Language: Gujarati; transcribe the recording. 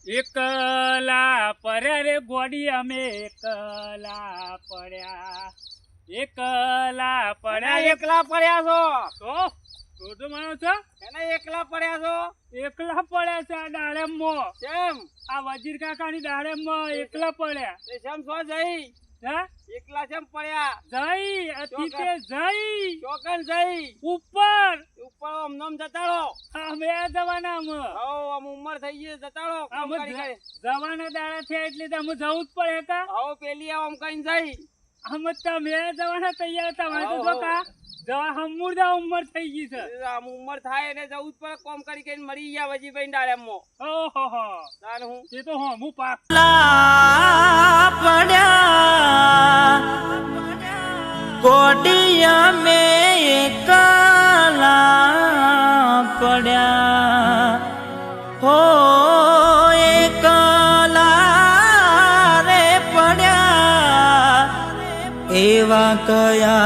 એકલા પડ્યા રે ગોડી અમે એકલા પડ્યા એકલા પડ્યા એકલા પડ્યા છો તો માનો છો એને એકલા પડ્યા છો એકલા પડ્યા છે આ ડાળેમમાં કેમ આ વજીર કાકાની ડાળેમમાં એકલા પડ્યા તે કેમ છો જઈ હા એકલા કેમ પડ્યા જઈ અતીતે જઈ ચોકન જઈ ઉપર ઉપર ઓમનોમ જતાડો અમે જવાનામાં હો આમ ઉંમર થઈ ગઈ જતાડો અમે જવાના દાડા છે એટલે તો અમે જવું જ પડે કા હો પેલી આમ કઈ જઈ અમે તમે જવાના તૈયાર તમારે તો જો કા જવા હમુરદા ઉંમર થઈ ગઈ છે આમ ઉંમર થાય એટલે જવું જ પડે કોમ કરી કરીને મરી ગયા વજીભાઈ ડાળેમમાં ઓહો હો તાન હું એ તો હું પાક પડ્યા ગોડિયા મે એકલા પડ્યા હો એકલા રે પડ્યા એવા કયા